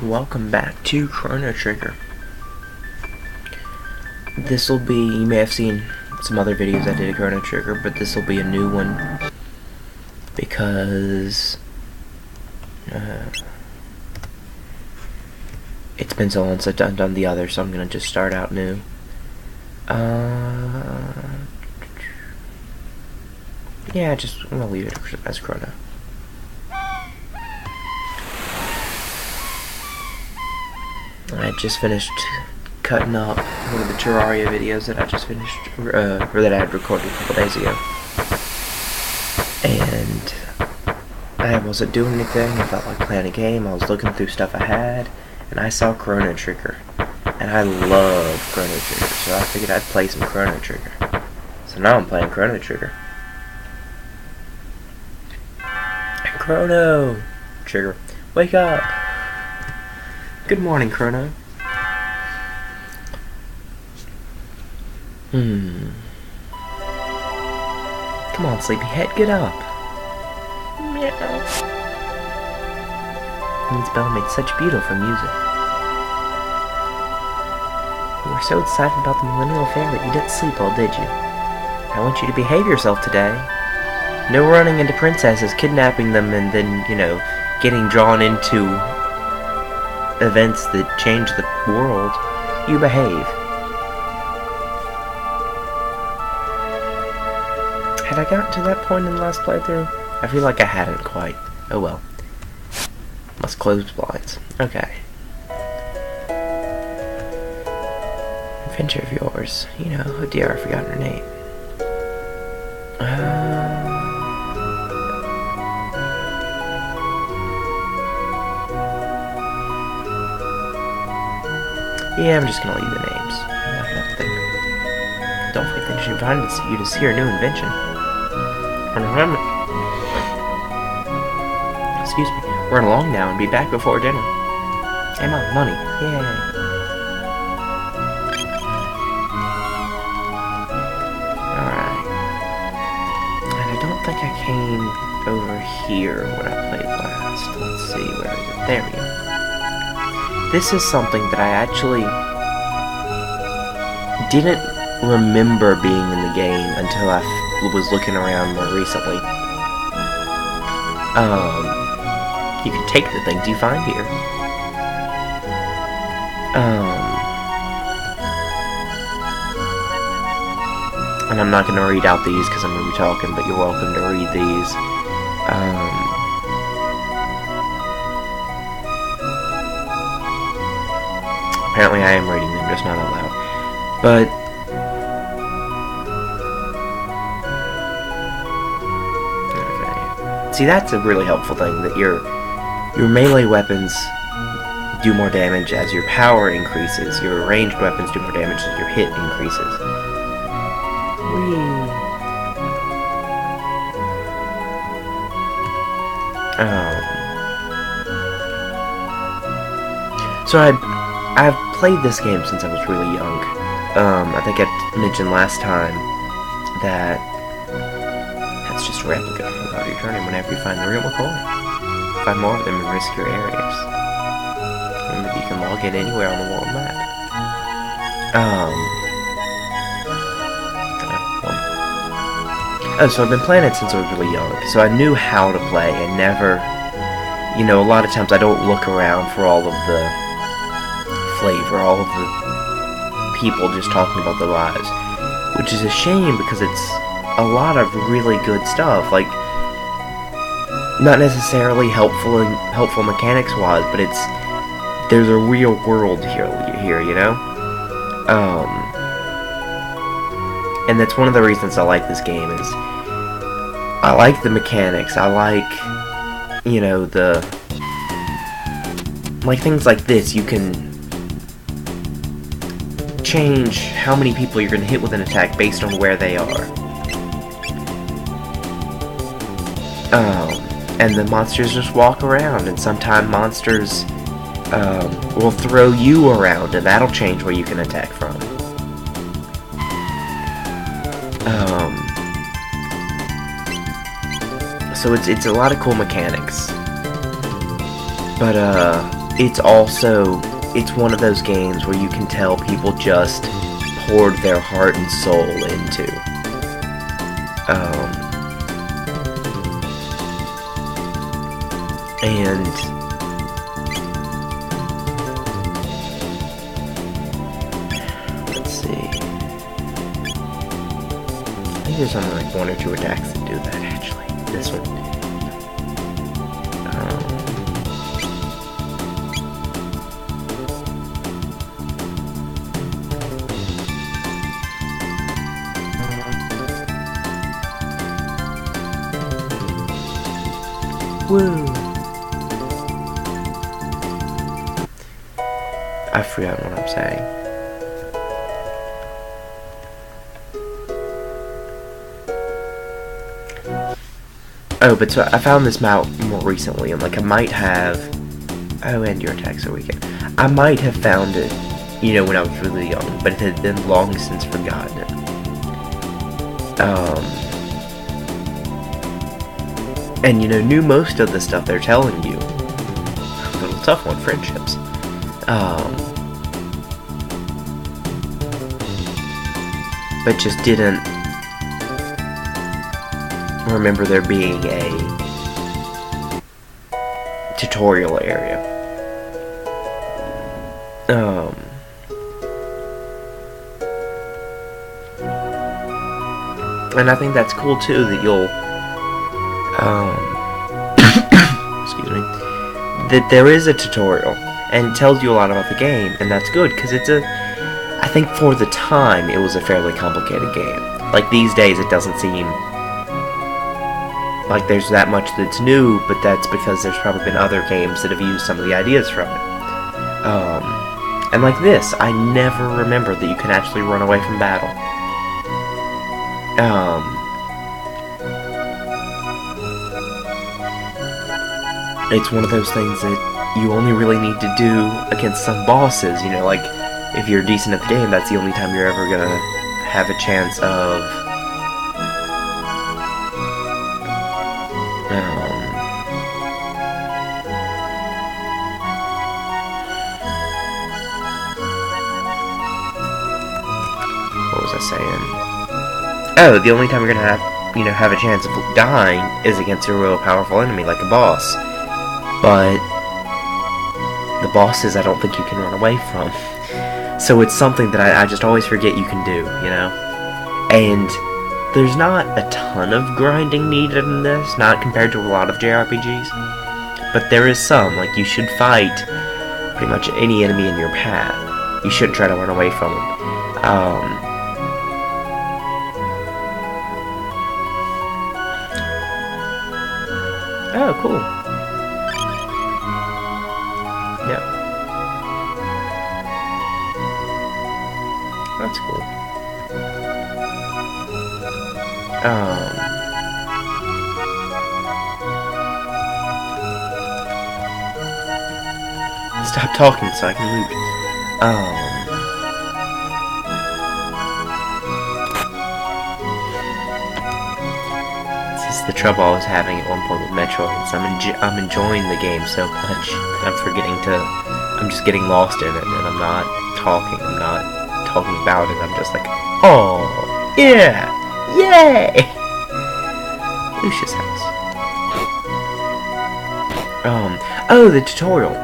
Welcome back to Chrono Trigger. This'll be, you may have seen some other videos I did of Chrono Trigger, but this'll be a new one because it's been so long since I've done the other, so I'm gonna just start out new. Yeah, I'm gonna leave it as Chrono. I just finished cutting up one of the Terraria videos that I just finished, or that I had recorded a couple days ago. And I wasn't doing anything, I felt like playing a game, I was looking through stuff I had, and I saw Chrono Trigger. And I love Chrono Trigger, so I figured I'd play some Chrono Trigger. So now I'm playing Chrono Trigger. Chrono Trigger, wake up! Good morning, Chrono. Come on, sleepyhead, get up. Meow. Queen's Bell made such beautiful music. You were so excited about the Millennial Fair that you didn't sleep all, did you? I want you to behave yourself today. No running into princesses, kidnapping them, and then, getting drawn into events that change the world. You behave. Had I gotten to that point in the last playthrough? I feel like I hadn't quite. Oh well. Must close blinds. Okay. Adventure of yours. Oh dear, I forgot her name. Yeah, I'm just gonna leave the names. I'm not gonna have to think. Don't forget that she invited you to see her new invention. And remember, excuse me, run along now and be back before dinner. Hey Mom, money. Yay. Alright. And I don't think I came over here when I played last. Let's see, where is it? There we go. This is something that I actually didn't remember being in the game until I was looking around more recently. You can take the things you find here. And I'm not going to read out these because I'm going to be talking, but you're welcome to read these. Apparently I am reading them, just not out loud. But okay. See, that's a really helpful thing, that your melee weapons do more damage as your power increases. Your ranged weapons do more damage as your hit increases. Whee. So I've played this game since I was really young. I think I mentioned last time that that's just a replica of your journey whenever you find the real McCoy. Find more of them and risk your areas. Remember, you can log in anywhere on the world map. So I've been playing it since I was really young, so I knew how to play and never, a lot of times I don't look around for all of the flavor, all of the people just talking about their lives, which is a shame because it's a lot of really good stuff, like not necessarily helpful mechanics wise, but there's a real world here, and that's one of the reasons I like this game. Is I like the mechanics, I like things like this. You can change how many people you're going to hit with an attack based on where they are. And the monsters just walk around, and sometimes monsters will throw you around, and that'll change where you can attack from. So it's a lot of cool mechanics. But it's also, it's one of those games where you can tell people just poured their heart and soul into. And let's see. I think there's only like 1 or 2 attacks that do that actually. This one. Woo! I forgot what I'm saying. Oh, but so I found this map more recently, and like I might have. Oh, and your attacks are weakened. I might have found it, you know, when I was really young, but it had been long since forgotten it. And you know, knew most of the stuff they're telling you. A little tough one, friendships. But just didn't remember there being a tutorial area. And I think that's cool too, that you'll excuse me, that there is a tutorial and it tells you a lot about the game, and that's good because it's I think for the time it was a fairly complicated game. Like these days it doesn't seem like there's that much that's new, but that's because there's probably been other games that have used some of the ideas from it. And like this, I never remember that you can actually run away from battle. It's one of those things that you only really need to do against some bosses, you know, like, if you're decent at the game, that's the only time you're ever gonna have a chance of, what was I saying? Oh, the only time you're gonna have, you know, have a chance of dying is against a real powerful enemy, like a boss. But the bosses I don't think you can run away from. So it's something that I just always forget you can do, you know? And there's not a ton of grinding needed in this, not compared to a lot of JRPGs. But there is some, like you should fight pretty much any enemy in your path. You shouldn't try to run away from them. Oh, cool. Yep. That's cool. Stop talking so I can loot. This is the trouble I was having at one point with Metroid. So I'm enjoying the game so much that I'm forgetting to. I'm just getting lost in it, and I'm not talking. I'm not talking about it. I'm just like, oh yeah, yay! Lucia's house. Oh, the tutorial.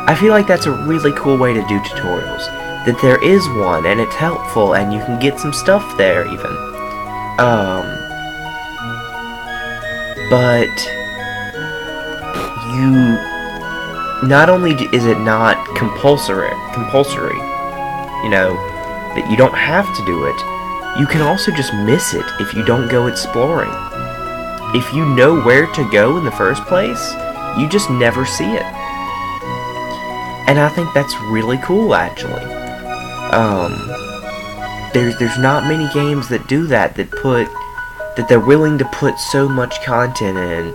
I feel like that's a really cool way to do tutorials. That there is one, and it's helpful, and you can get some stuff there, even. But you... Not only is it not compulsory, you know, that you don't have to do it, you can also just miss it if you don't go exploring. If you know where to go in the first place, you just never see it. And I think that's really cool, actually. There's not many games that do that, that they're willing to put so much content in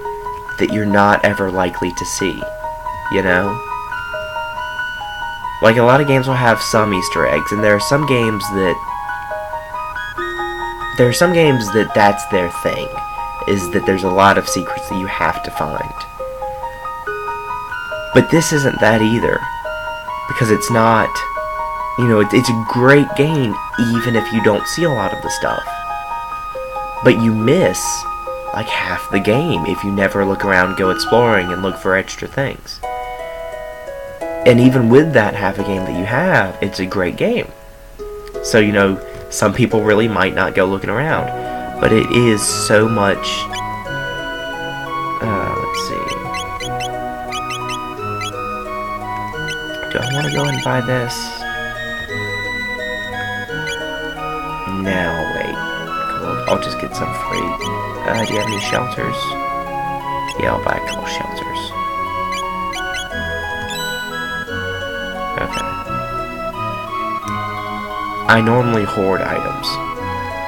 that you're not ever likely to see, you know? Like, a lot of games will have some Easter eggs, and there are some games that that's their thing, is that there's a lot of secrets that you have to find. But this isn't that either. Because it's not, you know, it's a great game even if you don't see a lot of the stuff. But you miss like half the game if you never look around, go exploring, and look for extra things. And even with that half a game that you have, it's a great game. So, you know, some people really might not go looking around. But it is so much... let's see. Do I want to go and buy this? No, wait. I'll just get some free. Do you have any shelters? Yeah, I'll buy a couple shelters. Okay. I normally hoard items.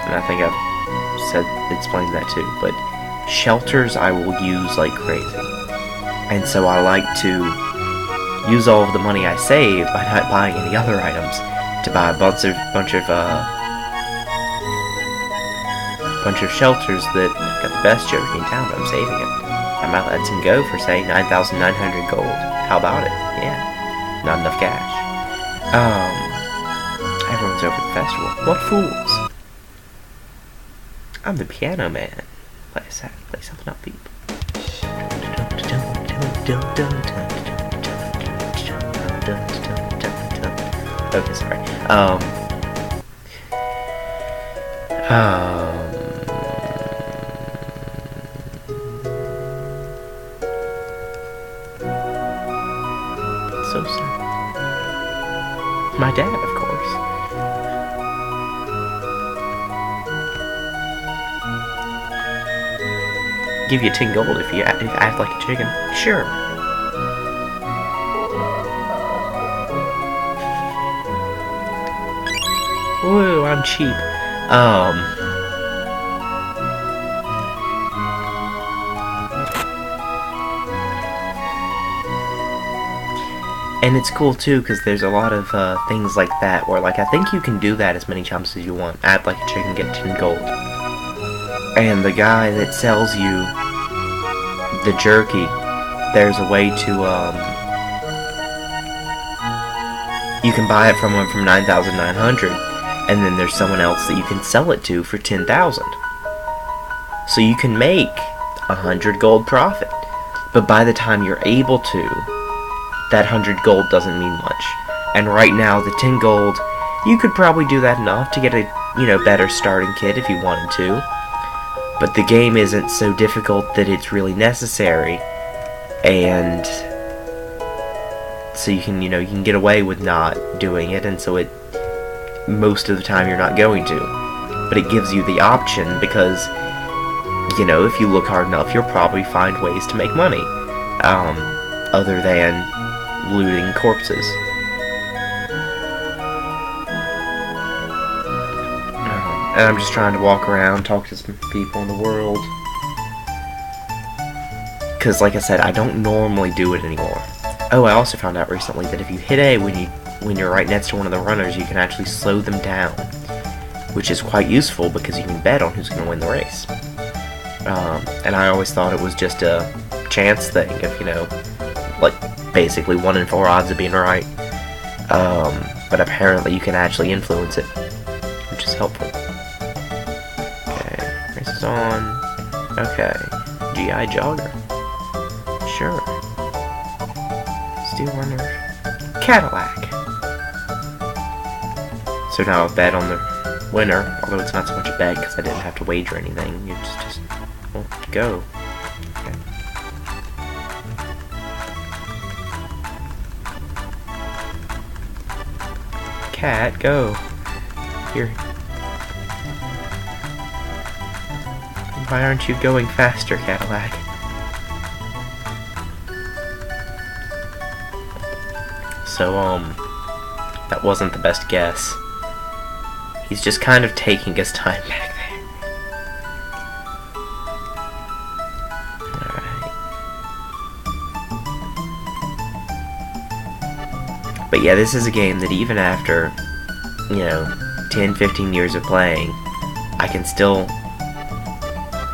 And I think I've explained that too. But shelters I will use like crazy. And so I like to use all of the money I save by not buying any other items to buy a bunch of shelters that got the best jerky in town, but I'm saving it. I might let some go for, say, 9,900 gold. How about it? Yeah. Not enough cash. Everyone's over the festival. What fools? I'm the piano man. Play something upbeat. Okay, sorry. So sad. My dad, of course. Give you 10 gold if you act like a chicken. Sure. Woo, I'm cheap. And it's cool too, because there's a lot of things like that, where like I think you can do that as many times as you want. Act like a chicken, get 10 gold. And the guy that sells you the jerky, there's a way to, you can buy it from him from 9,900, and then there's someone else that you can sell it to for 10,000. So you can make 100 gold profit. But by the time you're able to, that 100 gold doesn't mean much. And right now, the 10 gold, you could probably do that enough to get a, you know, better starting kit if you wanted to. But the game isn't so difficult that it's really necessary. And so you can, you know, you can get away with not doing it, and so it, most of the time you're not going to. But it gives you the option because, you know, if you look hard enough, you'll probably find ways to make money. Other than looting corpses. And I'm just trying to walk around, talk to some people in the world. Because, like I said, I don't normally do it anymore. Oh, I also found out recently that if you hit A when you're right next to one of the runners, you can actually slow them down. Which is quite useful because you can bet on who's going to win the race. And I always thought it was just a chance thing of, you know, like basically 1 in 4 odds of being right. But apparently you can actually influence it, which is helpful. Okay, race is on. Okay, GI Jogger. Sure. Steel Runner. Cadillac. So now I'll bet on the winner, although it's not so much a bet because I didn't have to wager anything. You just well, go. Okay. Cat, go. Here. Why aren't you going faster, Cadillac? So, that wasn't the best guess. He's just kind of taking his time back there. Alright. But yeah, this is a game that even after, you know, 10-15 years of playing, I can still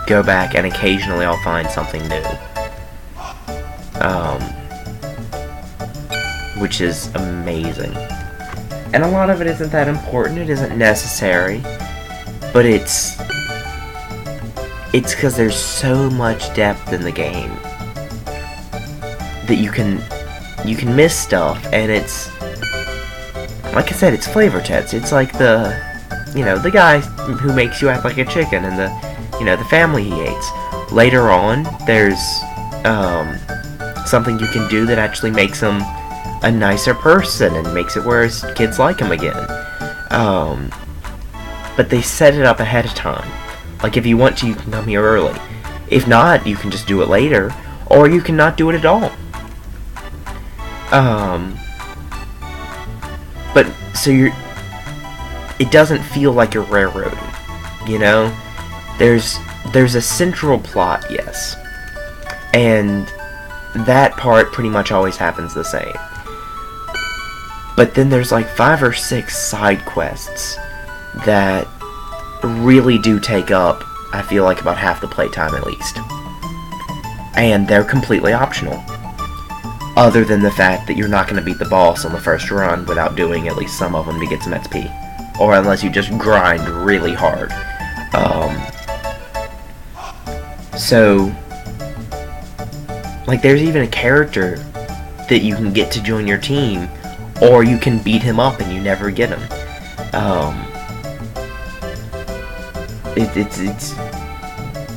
go back and occasionally I'll find something new. which is amazing. And a lot of it isn't that important, it isn't necessary, but it's because there's so much depth in the game that you can miss stuff, and it's, like I said, it's flavor text. It's like the guy who makes you act like a chicken and the family he hates. Later on, there's something you can do that actually makes him a nicer person and makes it where his kids like him again. But they set it up ahead of time. Like, if you want to, you can come here early. If not, you can just do it later, or you can not do it at all. But, so it doesn't feel like you're railroaded, you know? There's a central plot, yes. And that part pretty much always happens the same. But then there's like 5 or 6 side quests that really do take up, I feel like, about half the playtime at least. And they're completely optional. Other than the fact that you're not going to beat the boss on the first run without doing at least some of them to get some XP. Or unless you just grind really hard. So, like, there's even a character that you can get to join your team, or you can beat him up and you never get him.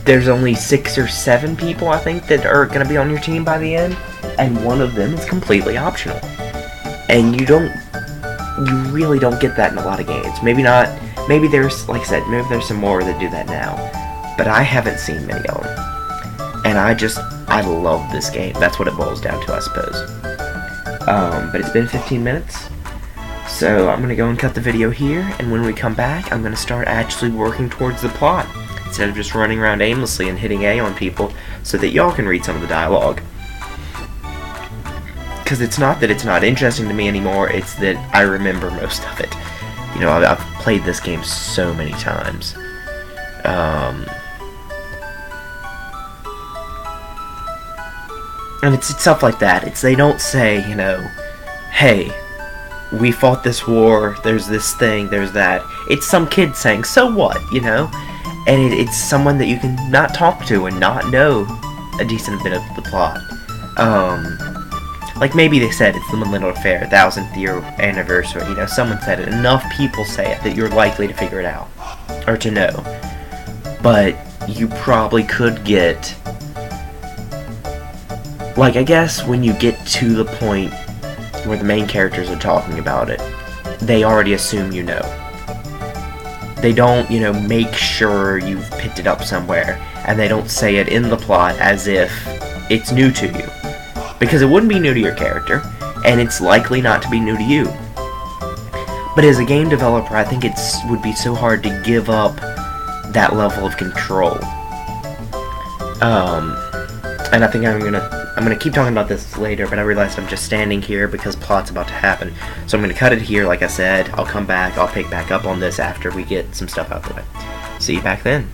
There's only 6 or 7 people, I think, that are going to be on your team by the end, and one of them is completely optional. And you really don't get that in a lot of games. Maybe not, maybe there's, like I said, maybe there's some more that do that now, but I haven't seen many of them. And I love this game. That's what it boils down to, I suppose. But it's been 15 minutes, so I'm going to go and cut the video here, and when we come back, I'm going to start actually working towards the plot, instead of just running around aimlessly and hitting A on people, so that y'all can read some of the dialogue. Because it's not that it's not interesting to me anymore, it's that I remember most of it. You know, I've played this game so many times. And it's stuff like that. They don't say, you know, hey, we fought this war, there's this thing, there's that. It's some kid saying, so what, you know? And it's someone that you can not talk to and not know a decent bit of the plot. Like, maybe they said it's the Millennial Affair, 1000th year anniversary, you know, someone said it. Enough people say it that you're likely to figure it out. Or to know. But you probably could get, like, I guess when you get to the point where the main characters are talking about it, they already assume you know. They don't, you know, make sure you've picked it up somewhere, and they don't say it in the plot as if it's new to you. Because it wouldn't be new to your character, and it's likely not to be new to you. But as a game developer, I think it would be so hard to give up that level of control. And I think I'm gonna keep talking about this later, but I realized I'm just standing here because plot's about to happen. So I'm gonna cut it here, like I said. I'll come back, I'll pick back up on this after we get some stuff out of the way. See you back then.